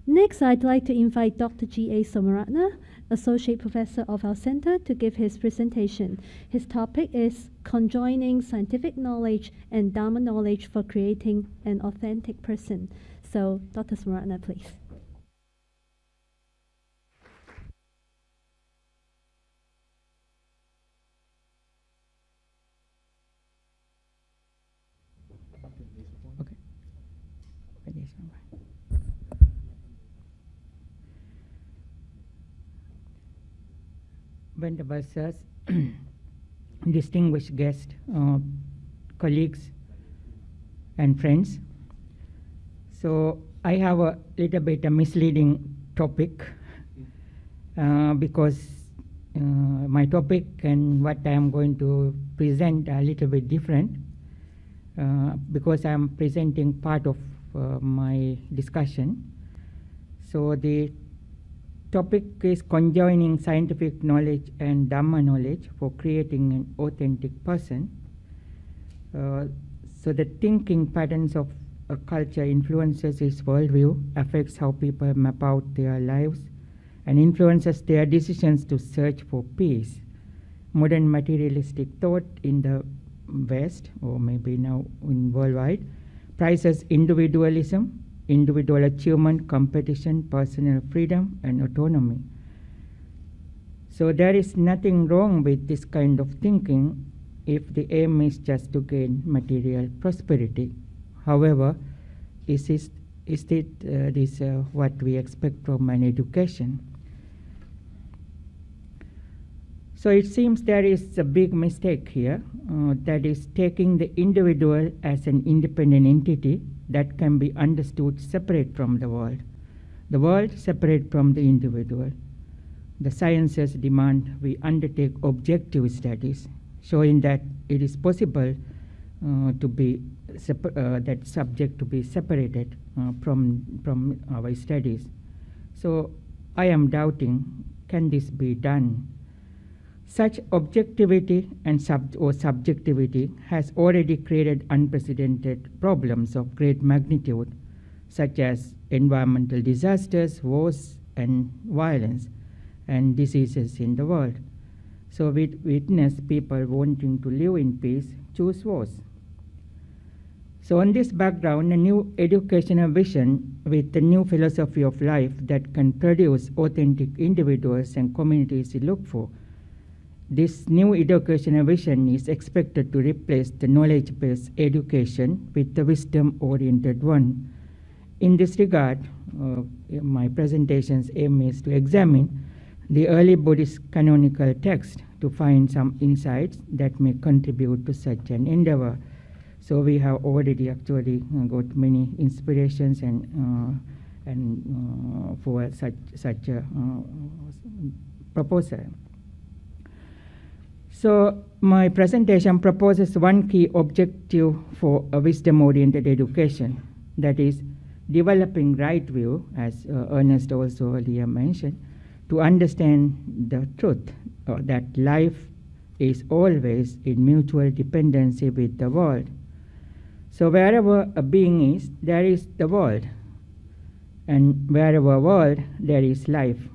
Next, I'd like to invite Dr. G.A. Somaratne, Associate Professor of our Center, to give his presentation. His topic is Conjoining Scientific Knowledge and Dhamma Knowledge for Creating an Authentic Person. So, Dr. Somaratne, please. Venerable sirs, distinguished guests, colleagues, and friends. So I have a little bit a misleading topic because my topic and what I am going to present are a little bit different because I am presenting part of my discussion. So the topic is conjoining scientific knowledge and Dhamma knowledge for creating an authentic person. So the thinking patterns of a culture influences its worldview, affects how people map out their lives, and influences their decisions to search for peace. Modern materialistic thought in the West, or maybe now in worldwide, prizes individualism, individual achievement, competition, personal freedom, and autonomy. So there is nothing wrong with this kind of thinking if the aim is just to gain material prosperity. However, is this what we expect from an education? So it seems there is a big mistake here, that is taking the individual as an independent entity that can be understood separate from the world separate from the individual. The sciences demand we undertake objective studies, showing that it is possible to be that subject to be separated from our studies. So I am doubting, can this be done? Such objectivity and subjectivity has already created unprecedented problems of great magnitude, such as environmental disasters, wars, and violence, and diseases in the world. So we witness people wanting to live in peace choose wars. So on this background, a new educational vision with a new philosophy of life that can produce authentic individuals and communities is looked for. This new educational vision is expected to replace the knowledge-based education with the wisdom-oriented one. In this regard, my presentation's aim is to examine the early Buddhist canonical text to find some insights that may contribute to such an endeavor. So we have already actually got many inspirations and for such a proposal. So my presentation proposes one key objective for a wisdom-oriented education, that is developing right view, as Ernest also earlier mentioned, to understand the truth that life is always in mutual dependency with the world. So wherever a being is, there is the world, and wherever world, there is life.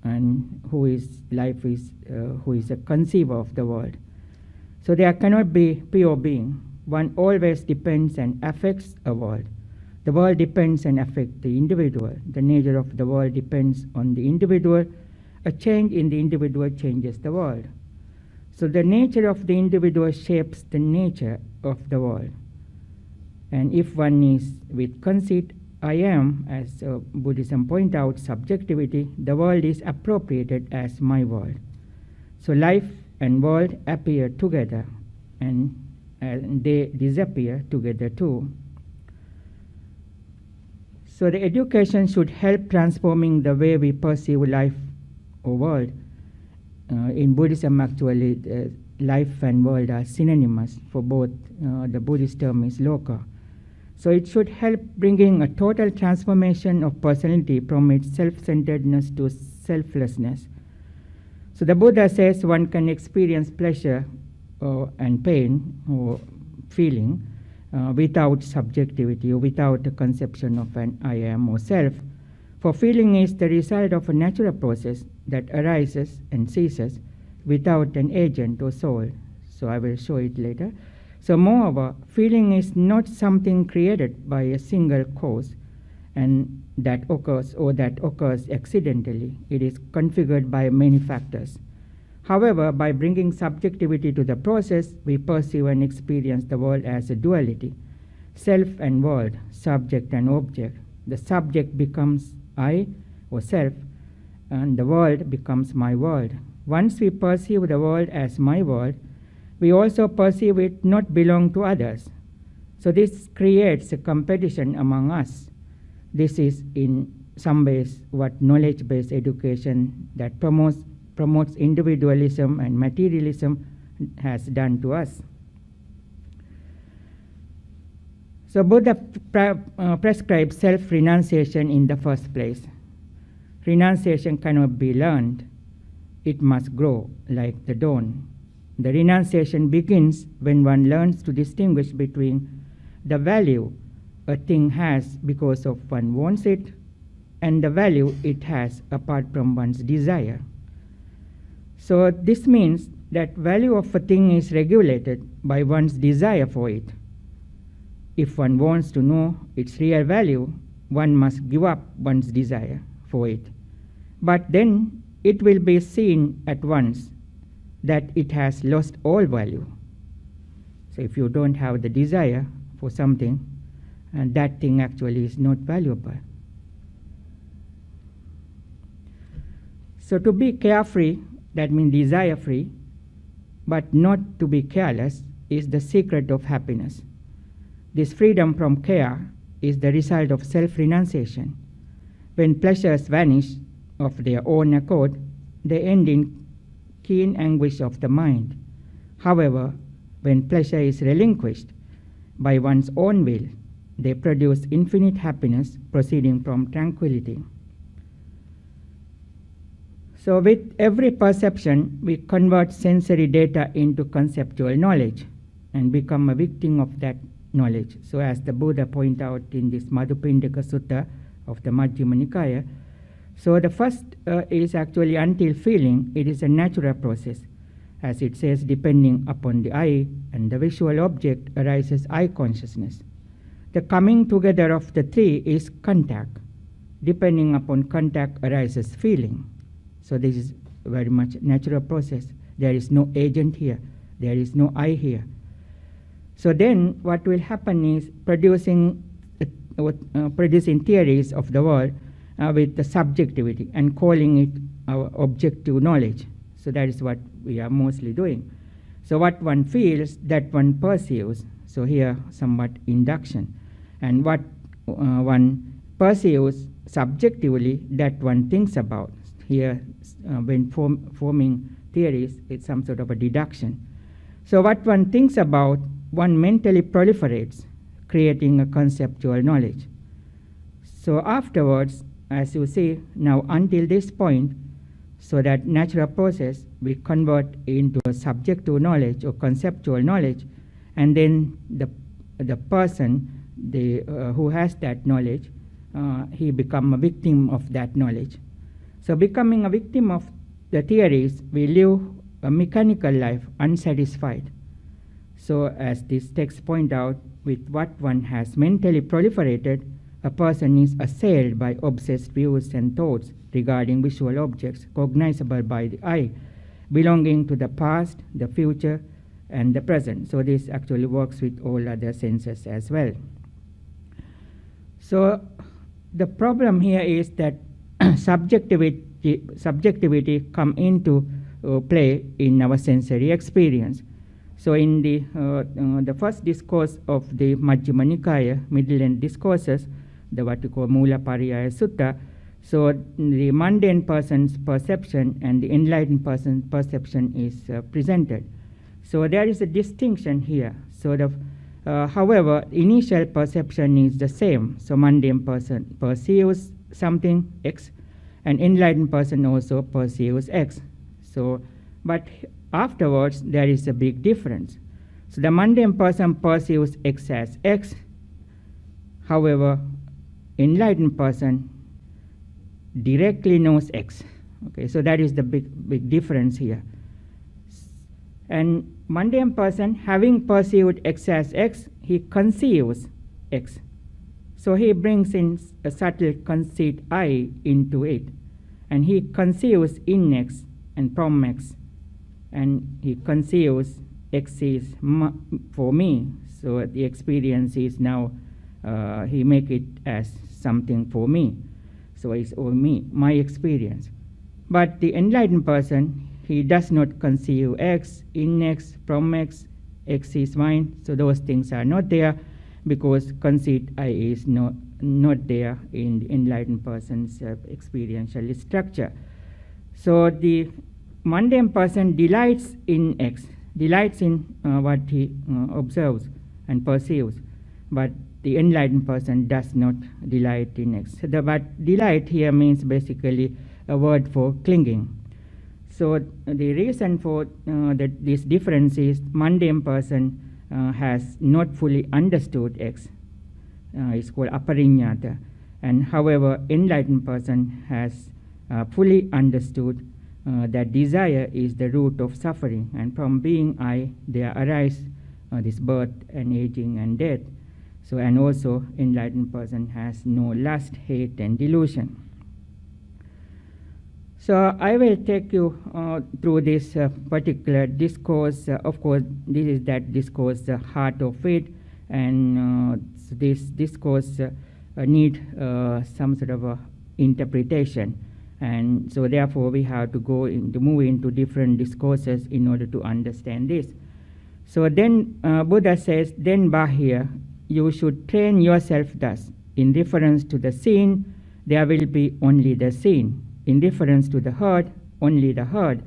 And who is life is who is a conceiver of the world. So there cannot be pure being. One always depends and affects a world. The world depends and affects the individual. The nature of the world depends on the individual. A change in the individual changes the world. So the nature of the individual shapes the nature of the world. And if one is with conceit, I am, as Buddhism point out, subjectivity, the world is appropriated as my world. So life and world appear together, and they disappear together too. So the education should help transforming the way we perceive life or world. In Buddhism, actually, life and world are synonymous for both. The Buddhist term is loka. So it should help bringing a total transformation of personality from its self-centeredness to selflessness. So the Buddha says one can experience pleasure and pain or feeling without subjectivity or without a conception of an I am or self. For feeling is the result of a natural process that arises and ceases without an agent or soul. So I will show it later. So moreover, feeling is not something created by a single cause and that occurs accidentally. It is configured by many factors. However, by bringing subjectivity to the process, we perceive and experience the world as a duality, self and world, subject and object. The subject becomes I or self, and the world becomes my world. Once we perceive the world as my world, we also perceive it not belong to others. So this creates a competition among us. This is in some ways what knowledge-based education that promotes individualism and materialism has done to us. So Buddha prescribes self-renunciation in the first place. Renunciation cannot be learned. It must grow like the dawn. The renunciation begins when one learns to distinguish between the value a thing has because of one wants it and the value it has apart from one's desire. So this means that value of a thing is regulated by one's desire for it. If one wants to know its real value, one must give up one's desire for it. But then it will be seen at once that it has lost all value. So if you don't have the desire for something, and that thing actually is not valuable. So to be carefree, that means desire-free, but not to be careless, is the secret of happiness. This freedom from care is the result of self-renunciation. When pleasures vanish of their own accord, they end in keen anguish of the mind. However, when pleasure is relinquished by one's own will, they produce infinite happiness proceeding from tranquility. So with every perception, we convert sensory data into conceptual knowledge and become a victim of that knowledge. So as the Buddha pointed out in this Madhupindika Sutta of the Majjhima Nikaya, so the first is actually until feeling, it is a natural process. As it says, depending upon the eye and the visual object arises eye consciousness. The coming together of the three is contact. Depending upon contact arises feeling. So this is very much natural process. There is no agent here. There is no I here. So then what will happen is producing theories of the world with the subjectivity and calling it our objective knowledge. So that is what we are mostly doing. So what one feels, that one perceives. So here somewhat induction. And what one perceives subjectively, that one thinks about. Here when forming theories, it's some sort of a deduction. So what one thinks about, one mentally proliferates, creating a conceptual knowledge. So afterwards, as you see, now until this point, so that natural process we convert into a subjective knowledge or conceptual knowledge, and then the person who has that knowledge, he become a victim of that knowledge. So becoming a victim of the theories, we live a mechanical life, unsatisfied. So as this text point out, with what one has mentally proliferated, a person is assailed by obsessed views and thoughts regarding visual objects cognizable by the eye, belonging to the past, the future, and the present. So this actually works with all other senses as well. So the problem here is that subjectivity come into play in our sensory experience. So in the first discourse of the Majjhima Nikaya, middle end discourses, the what we call Mula Pariyaya Sutta, so the mundane person's perception and the enlightened person's perception is presented. So there is a distinction here. So however, initial perception is the same. So mundane person perceives something X, and enlightened person also perceives X. So, but afterwards there is a big difference. So the mundane person perceives X as X. However, enlightened person directly knows X. Okay, so that is the big difference here. And mundane person, having perceived X as X, he conceives X. So he brings in a subtle conceit I into it, and he conceives in X and from X, and he conceives X is for me. So the experience is now, he make it as something for me. So it's for me, my experience. But the enlightened person, he does not conceive X, in X, from X, X is mine. So those things are not there, because conceit I is not there in the enlightened person's experiential structure. So the mundane person delights in X, delights in what he observes and perceives, but the enlightened person does not delight in X. So but delight here means basically a word for clinging. So the reason for this difference is mundane person has not fully understood X. It's called apariññāta. And however, enlightened person has fully understood that desire is the root of suffering, and from being I, there arise this birth and aging and death. So, and also enlightened person has no lust, hate, and delusion. So I will take you through this particular discourse. Of course, this is that discourse, the heart of it, and this discourse need some sort of interpretation, and so therefore we have to move into different discourses in order to understand this. So then Buddha says, then Bahya, you should train yourself thus. In reference to the seen, there will be only the seen. In reference to the heard, only the heard.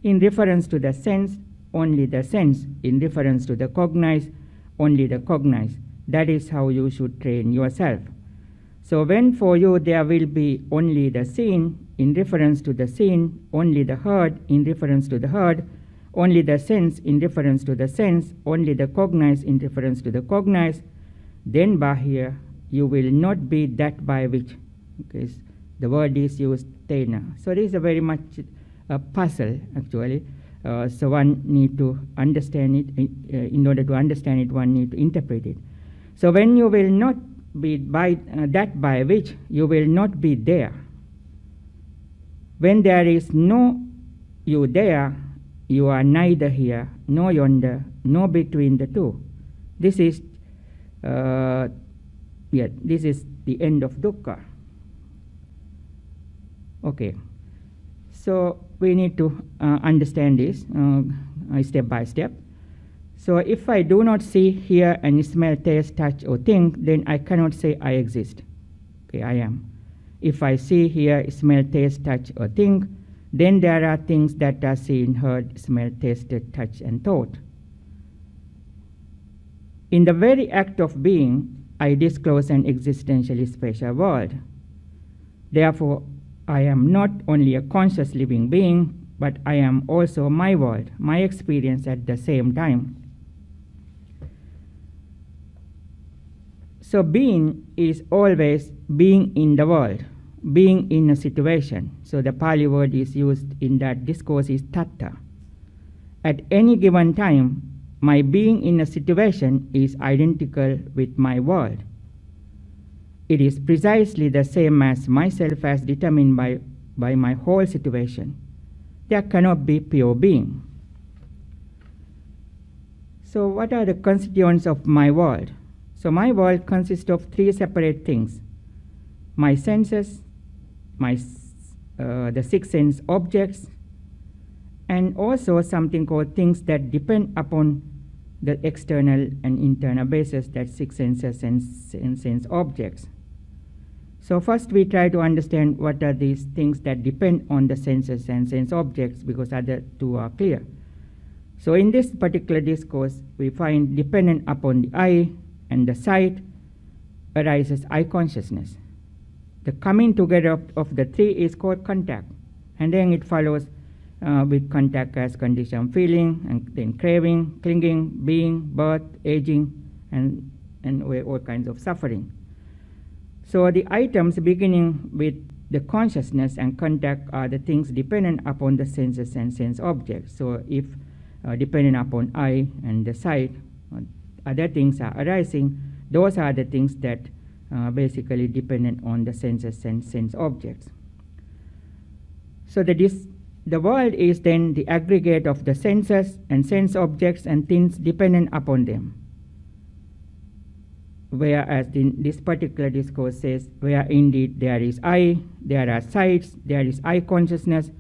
In reference to the sense, only the sense. In reference to the cognized, only the cognized. That is how you should train yourself. So when for you there will be only the seen, in reference to the seen, only the heard, in reference to the heard, only the sense, in reference to the sense, only the cognized, in reference to the cognized, then Bahya, you will not be that by which. Okay, the word is used, tena. So this is a very much a puzzle, actually. So one need to understand it. In order to understand it, one need to interpret it. So when you will not be by that by which, you will not be there. When there is no you there, you are neither here, nor yonder, nor between the two. This is this is the end of dukkha. Okay, so we need to understand this step by step. So if I do not see, hear, and smell, taste, touch, or think, then I cannot say I exist. Okay, I am. If I see, hear, smell, taste, touch, or think, then there are things that are seen, heard, smelled, tasted, touched, and thought. In the very act of being, I disclose an existentially special world. Therefore, I am not only a conscious living being, but I am also my world, my experience at the same time. So being is always being in the world, being in a situation. So the Pali word is used in that discourse is tottho. At any given time, my being in a situation is identical with my world. It is precisely the same as myself as determined by my whole situation. There cannot be pure being. So what are the constituents of my world? So my world consists of three separate things. My senses, the six sense objects, and also something called things that depend upon the external and internal basis, that six senses and sense objects. So first we try to understand what are these things that depend on the senses and sense objects, because other two are clear. So in this particular discourse, we find dependent upon the eye and the sight arises eye consciousness. The coming together of the three is called contact, and then it follows with contact as conditioned feeling, and then craving, clinging, being, birth, aging, and all kinds of suffering. So the items beginning with the consciousness and contact are the things dependent upon the senses and sense objects. So if dependent upon eye and the sight, other things are arising, those are the things that basically dependent on the senses and sense objects. So the world is then the aggregate of the senses and sense objects and things dependent upon them. Whereas this particular discourse says, where indeed there is eye, there are sights, there is eye consciousness,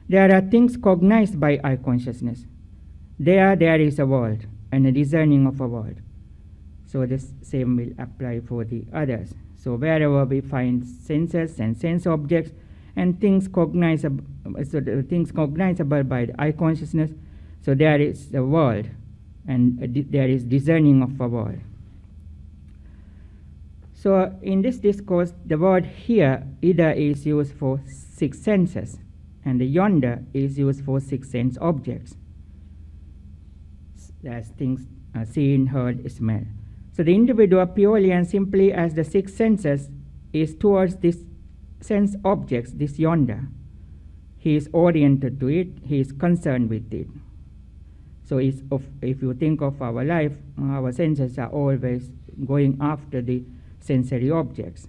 there are things cognized by eye consciousness. There is a world and a discerning of a world. So the same will apply for the others. So wherever we find senses and sense objects and things cognizable, so the things cognizable by the eye consciousness, so there is a world and there is discerning of a world. So in this discourse, the word here either is used for six senses and the yonder is used for six sense objects, as things seen, heard, smell. So the individual purely and simply as the six senses is towards this sense objects, this yonder. He is oriented to it, he is concerned with it. So if you think of our life, our senses are always going after the sensory objects.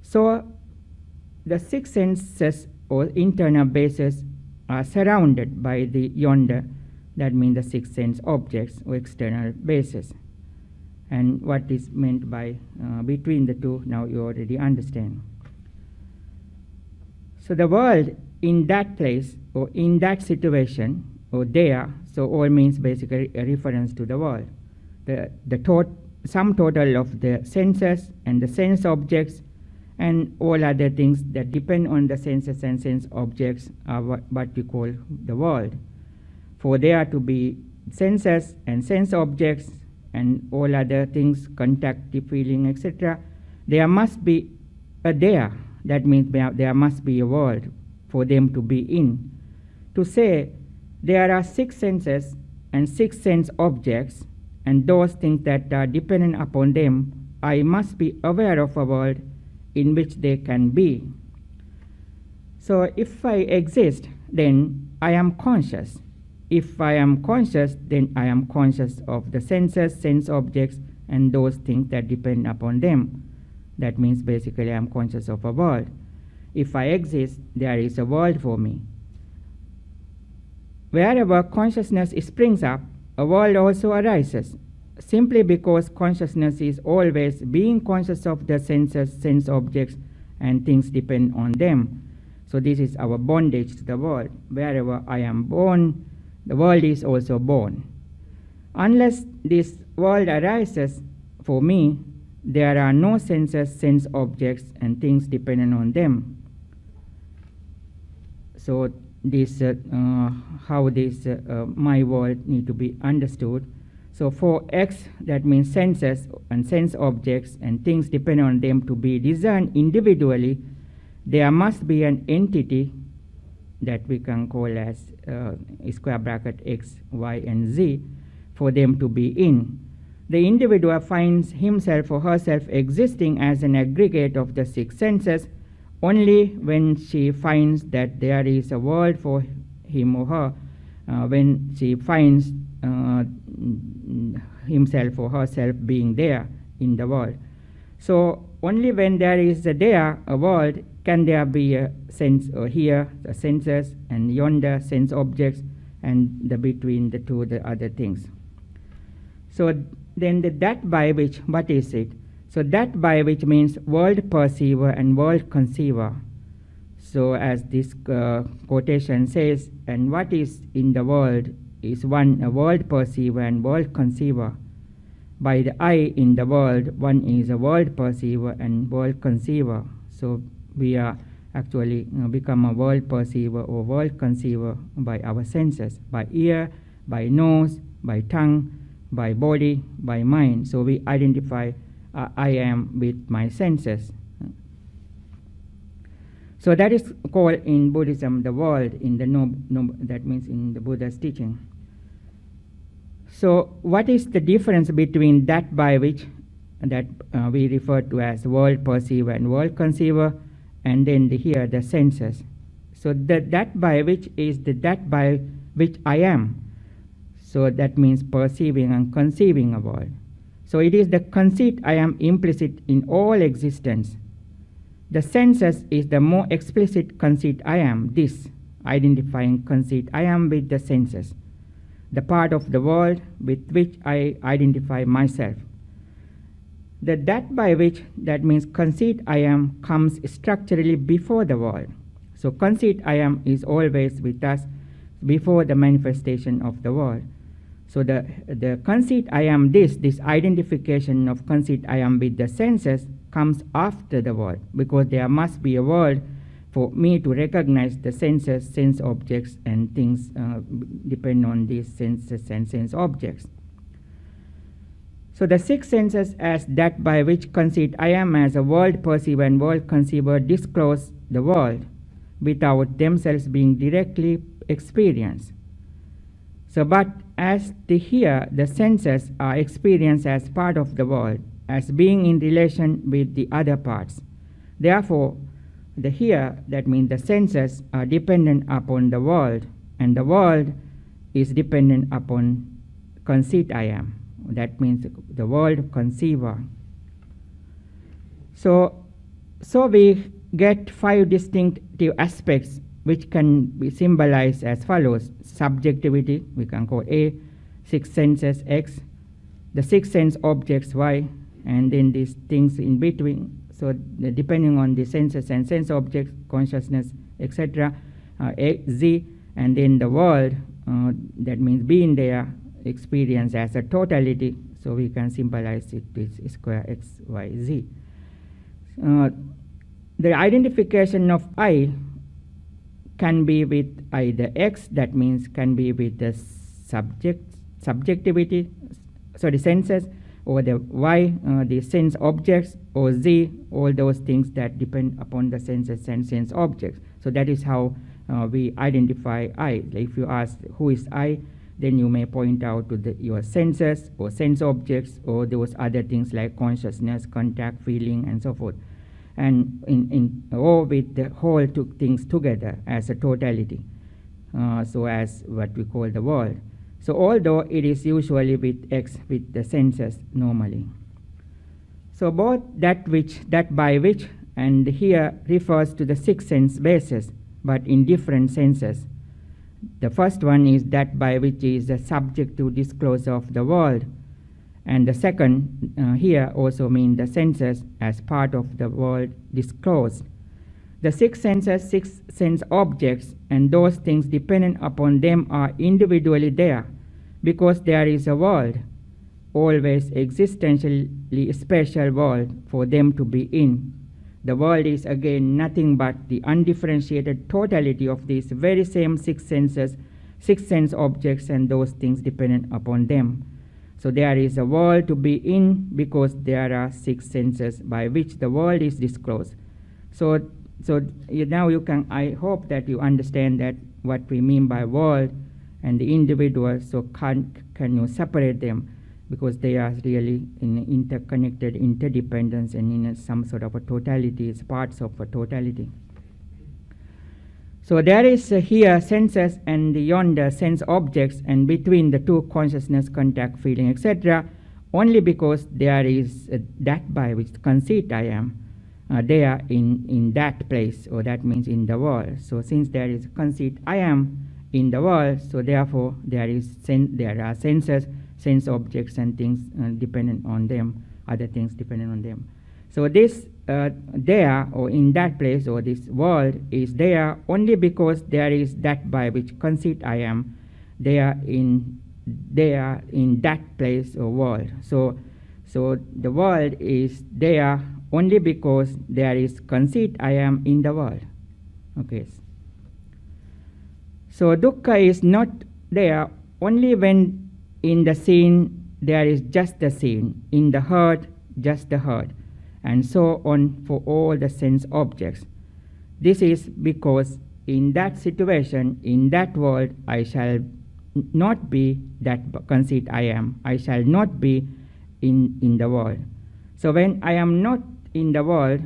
So the six senses or internal bases are surrounded by the yonder, that means the six sense objects or external bases. And what is meant by between the two, now you already understand. So the world in that place or in that situation or there, so all means basically a reference to the world. The sum total of the senses and the sense objects and all other things that depend on the senses and sense objects are what we call the world. For there to be senses and sense objects and all other things, contact, feeling, etc., there must be a there. That means there must be a world for them to be in. To say there are six senses and six sense objects and those things that are dependent upon them, I must be aware of a world in which they can be. So if I exist, then I am conscious. If I am conscious, then I am conscious of the senses, sense objects, and those things that depend upon them. That means basically I am conscious of a world. If I exist, there is a world for me. Wherever consciousness springs up, a world also arises, simply because consciousness is always being conscious of the senses, sense objects, and things depend on them. So this is our bondage to the world. Wherever I am born, the world is also born. Unless this world arises for me, there are no senses, sense objects, and things dependent on them. So this, how this my world need to be understood. So for X, that means senses and sense objects and things dependent on them to be discerned individually, there must be an entity that we can call as square bracket X, Y, and Z for them to be in. The individual finds himself or herself existing as an aggregate of the six senses only when she finds that there is a world for him or her, when she finds himself or herself being there in the world. So only when there is a world, can there be a sense, or here the senses and yonder sense objects, and the between the two the other things. So then that by which, what is it? So that by which means world perceiver and world conceiver. So as this quotation says, and what is in the world is one a world perceiver and world conceiver. By the I in the world, one is a world perceiver and world conceiver. So we are actually become a world perceiver or world conceiver by our senses, by ear, by nose, by tongue, by body, by mind. So we identify I am with my senses. So that is called in Buddhism the world, in the that means in the Buddha's teaching. So what is the difference between that by which that we refer to as world perceiver and world conceiver and then here the senses. So that by which is that by which I am. So that means perceiving and conceiving a world. So it is the conceit I am implicit in all existence. The senses is the more explicit conceit I am, this identifying conceit I am with the senses, the part of the world with which I identify myself. That by which, that means conceit I am, comes structurally before the world. So conceit I am is always with us before the manifestation of the world. So the conceit I am, this identification of conceit I am with the senses comes after the world, because there must be a world for me to recognize the senses, sense objects, and things depend on these senses and sense objects. So the six senses as that by which conceit I am as a world perceiver and world conceiver disclose the world without themselves being directly experienced. So but as here the senses are experienced as part of the world, as being in relation with the other parts. Therefore, the here, that means the senses, are dependent upon the world, and the world is dependent upon conceit I am. That means the world conceiver. So we get five distinctive aspects which can be symbolized as follows: subjectivity, we can call A, six senses X, the six sense objects Y, and then these things in between. So depending on the senses and sense objects, consciousness, etc., Z, and then the world, that means being there, experience as a totality. So we can symbolize it with square X, Y, Z. The identification of I can be with either X, that means can be with the subjectivity, sorry, senses, or the Y, the sense objects, or Z, all those things that depend upon the senses and sense objects. So that is how we identify I. If you ask who is I, then you may point out to your senses or sense objects or those other things like consciousness, contact, feeling, and so forth. And or with the whole two things together as a totality, so as what we call the world. So although it is usually with X, with the senses normally. So both that by which, and here refers to the six sense bases, but in different senses. The first one is that by which is the subjective disclosure of the world, and the second here also means the senses as part of the world disclosed. The six senses, six sense objects, and those things dependent upon them are individually there, because there is a world, always existentially special world for them to be in. The world is again nothing but the undifferentiated totality of these very same six senses, six sense objects, and those things dependent upon them. So there is a world to be in because there are six senses by which the world is disclosed. So now you can, I hope that you understand that what we mean by world and the individual. So can you separate them, because they are really in interconnected interdependence and in some sort of a totality, it's parts of a totality. So there is here senses and yonder sense objects, and between the two consciousness, contact, feeling, etc., only because there is that by which conceit I am there in that place, or that means in the world. So since there is conceit I am in the world, so therefore there are senses, sense objects, and things dependent on them, other things dependent on them. So this there, or in that place, or this world is there only because there is that by which conceit I am there in that place or world. So the world is there only because there is conceit I am in the world. Okay. So dukkha is not there only when in the scene there is just the scene, in the hurt just the hurt, and so on for all the sense objects. This is because in that situation, in that world, I shall not be that conceit I am. I shall not be in the world. So when I am not in the world,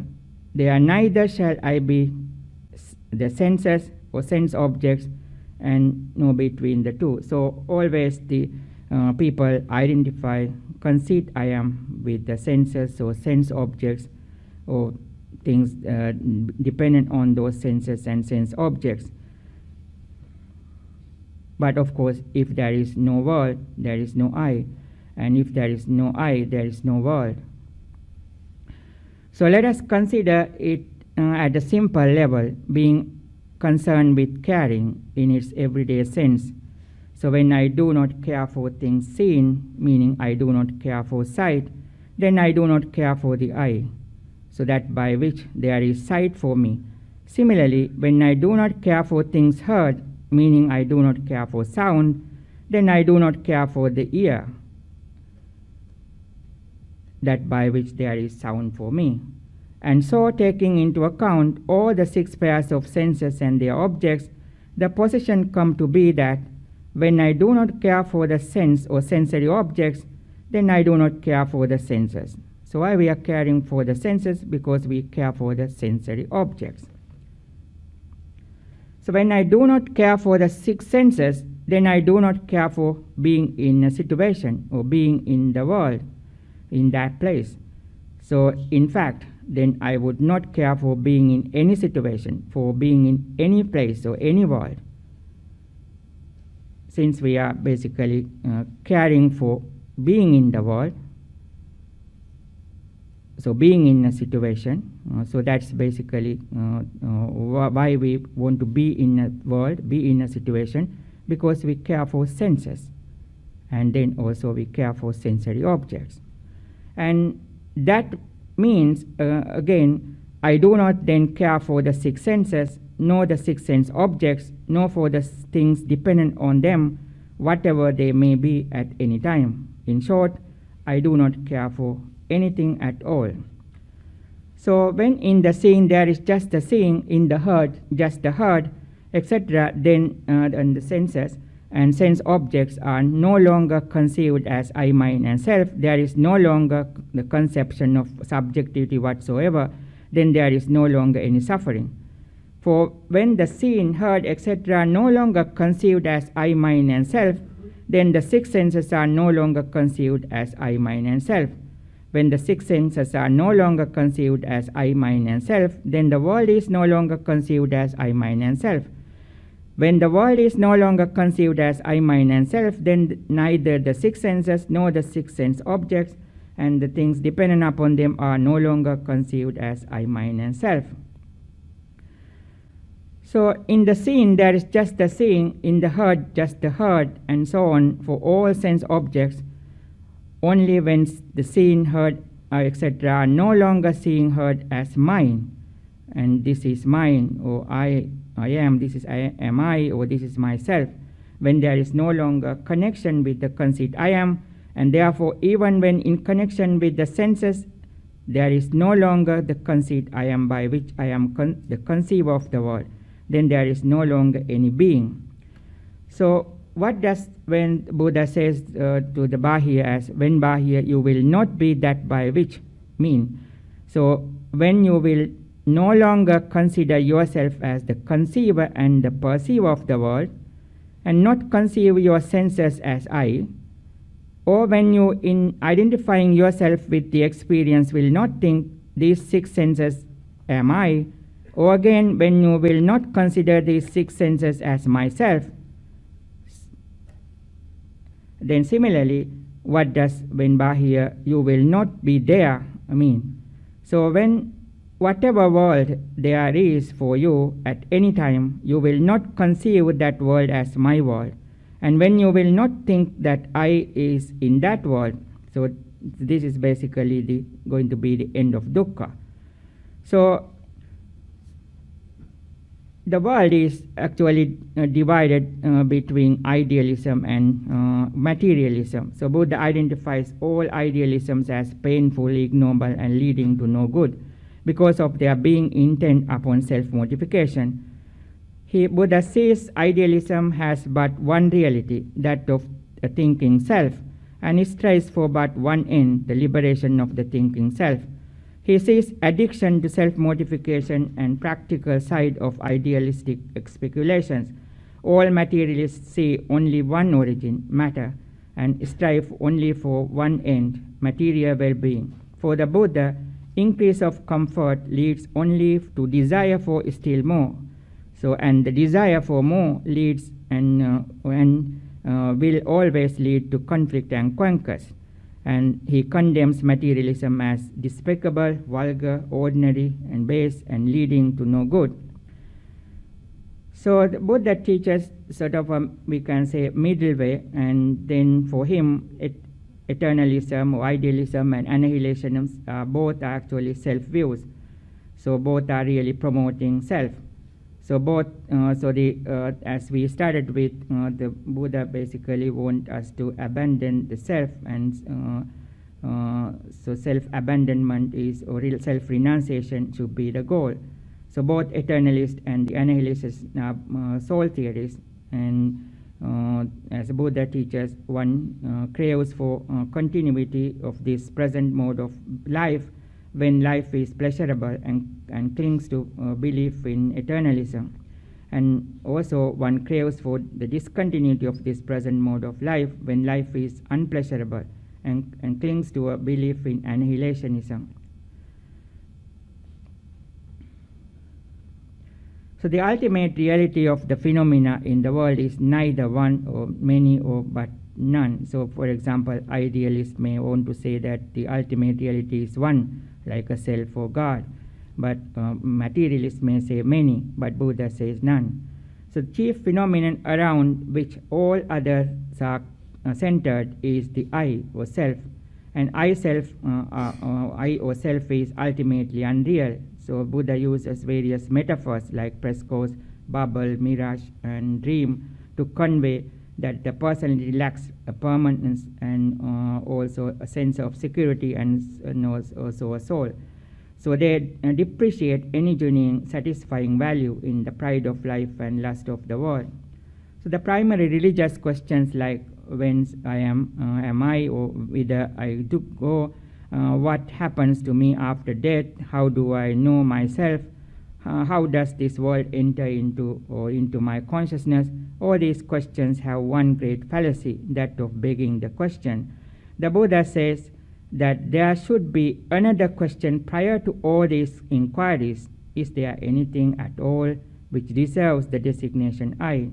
there neither shall I be the senses or sense objects and no between the two. So always the people identify conceit I am with the senses or sense objects or things dependent on those senses and sense objects. But of course, if there is no world, there is no I. And if there is no I, there is no world. So let us consider it at a simple level, being concerned with caring in its everyday sense. So when I do not care for things seen, meaning I do not care for sight, then I do not care for the I, so that by which there is sight for me. Similarly, when I do not care for things heard, meaning I do not care for sound, then I do not care for the ear, that by which there is sound for me. And so, taking into account all the 6 pairs of senses and their objects, the position come to be that when I do not care for the sense or sensory objects, then I do not care for the senses. So why we are caring for the senses? Because we care for the sensory objects. So when I do not care for the 6 senses, then I do not care for being in a situation or being in the world, in that place. So in fact, then I would not care for being in any situation, for being in any place or any world, since we are basically caring for being in the world. So being in a situation, so that's basically why we want to be in a world, be in a situation, because we care for senses. And then also we care for sensory objects. And that means, again, I do not then care for the 6 senses, nor the 6 sense objects, nor for the things dependent on them, whatever they may be at any time. In short, I do not care for anything at all. So when in the seeing there is just the seeing, in the heard just the heard, etc., then and the senses and sense objects are no longer conceived as I, mine and self. There is no longer the conception of subjectivity whatsoever. Then there is no longer any suffering. For when the seen, heard, etc. are no longer conceived as I, mine and self, then the 6 senses are no longer conceived as I, mine and self. When the 6 senses are no longer conceived as I, mine and self, then the world is no longer conceived as I, mine and self. When the world is no longer conceived as I, mine and self, then neither the 6 senses nor the 6 sense objects and the things dependent upon them are no longer conceived as I, mine and self. So in the seen there is just the seeing, in the heard just the heard, and so on for all sense objects. Only when the seen, heard, etc. are no longer seeing, heard as mine, and this is mine, or I am, this is I am I, or this is myself, when there is no longer connection with the conceit I am, and therefore even when in connection with the senses, there is no longer the conceit I am by which I am the conceiver of the world, then there is no longer any being. So what does when Buddha says to the Bahya as, when Bahya you will not be that by which mean? So when you will no longer consider yourself as the conceiver and the perceiver of the world, and not conceive your senses as I, or when you in identifying yourself with the experience will not think these 6 senses am I, or again when you will not consider these 6 senses as myself, then similarly, what does when Bahya you will not be there mean? So when whatever world there is for you at any time, you will not conceive that world as my world. And when you will not think that I is in that world, so this is basically going to be the end of dukkha. So the world is actually divided between idealism and materialism. So Buddha identifies all idealisms as painful, ignoble, and leading to no good, because of their being intent upon self-mortification. Buddha says idealism has but one reality, that of a thinking self, and it strives for but one end, the liberation of the thinking self. He sees addiction to self-mortification and practical side of idealistic speculations. All materialists see only one origin, matter, and strive only for one end, material well-being. For the Buddha, increase of comfort leads only to desire for still more. So, and the desire for more leads and will always lead to conflict and conquest. And he condemns materialism as despicable, vulgar, ordinary, and base, and leading to no good. So the Buddha teaches sort of we can say middle way, and then for him eternalism or idealism and annihilationism both are actually self-views. So both are really promoting self. So both, as we started with, the Buddha basically wants us to abandon the self, and so self-abandonment is, or real self-renunciation should be the goal. So both eternalists and the annihilationists are soul theorists, and as the Buddha teaches, one craves for continuity of this present mode of life when life is pleasurable, and clings to belief in eternalism. And also one craves for the discontinuity of this present mode of life when life is unpleasurable, and clings to a belief in annihilationism. So the ultimate reality of the phenomena in the world is neither one or many or but none. So for example, idealists may want to say that the ultimate reality is one, like a self or God, but materialists may say many, but Buddha says none. So the chief phenomenon around which all others are centered is the I or self, and I or self is ultimately unreal. So Buddha uses various metaphors like frescoes, bubble, mirage, and dream to convey that the personality lacks a permanence and also a sense of security, and also a soul. So they depreciate any genuine satisfying value in the pride of life and lust of the world. So the primary religious questions like whence I am I, or whither I do go, what happens to me after death, how do I know myself, how does this world enter into my consciousness, all these questions have one great fallacy, that of begging the question. The Buddha says that there should be another question prior to all these inquiries: is there anything at all which deserves the designation I?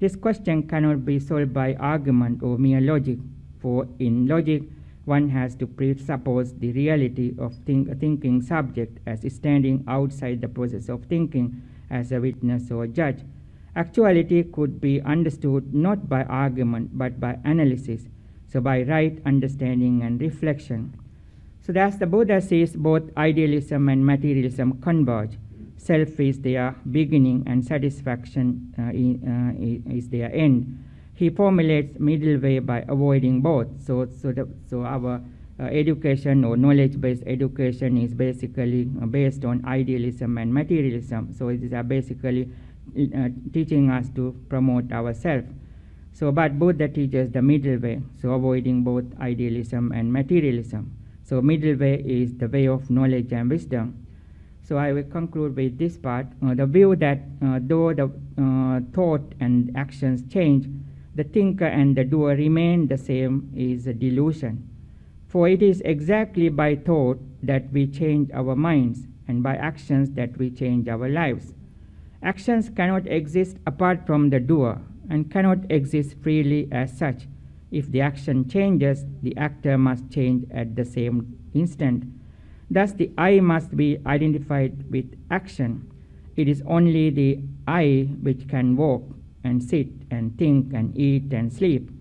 This question cannot be solved by argument or mere logic, for in logic one has to presuppose the reality of a thinking subject as standing outside the process of thinking as a witness or judge. Actuality could be understood not by argument but by analysis, so by right understanding and reflection. So as the Buddha says, both idealism and materialism converge. Self is their beginning and satisfaction is their end. He formulates middle way by avoiding both. So our education or knowledge-based education is basically based on idealism and materialism. So it is basically teaching us to promote ourselves. So, but Buddha teaches the middle way, so avoiding both idealism and materialism. So middle way is the way of knowledge and wisdom. So I will conclude with this part. The view that though the thought and actions change, the thinker and the doer remain the same is a delusion. For it is exactly by thought that we change our minds, and by actions that we change our lives. Actions cannot exist apart from the doer, and cannot exist freely as such. If the action changes, the actor must change at the same instant. Thus the I must be identified with action. It is only the I which can walk and sit and think and eat and sleep.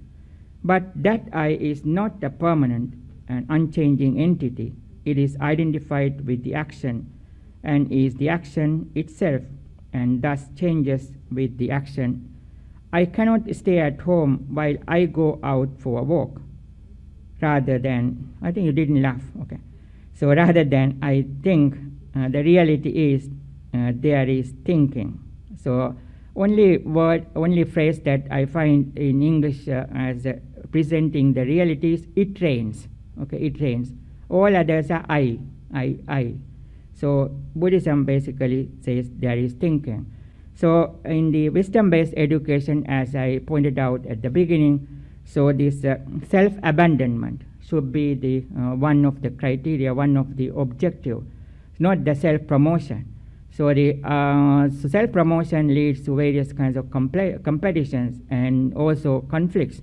But that I is not a permanent and unchanging entity. It is identified with the action and is the action itself, and thus changes with the action. I cannot stay at home while I go out for a walk. Rather than, I think you didn't laugh, okay. So rather than I think, the reality is there is thinking. So only phrase that I find in English as presenting the reality is it rains. Okay, it rains. All others are I. I. So Buddhism basically says there is thinking. So in the wisdom-based education, as I pointed out at the beginning, so this self-abandonment should be the one of the criteria, one of the objective, not the self-promotion. So the so self-promotion leads to various kinds of competitions and also conflicts.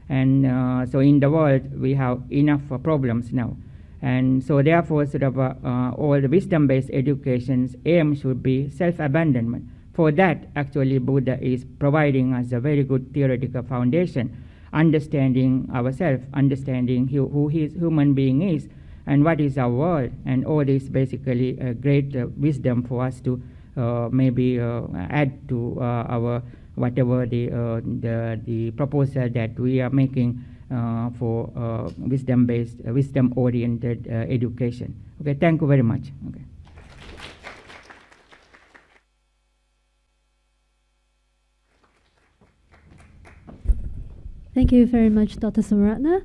And so in the world we have enough problems now. And so therefore sort of all the wisdom-based education's aim should be self-abandonment. For that, actually, Buddha is providing us a very good theoretical foundation, understanding ourselves, understanding who his human being is, and what is our world, and all this basically a great wisdom for us to maybe add to our whatever the proposal that we are making for wisdom-based, wisdom-oriented education. Okay, thank you very much. Okay. Thank you very much, Dr. Somaratne.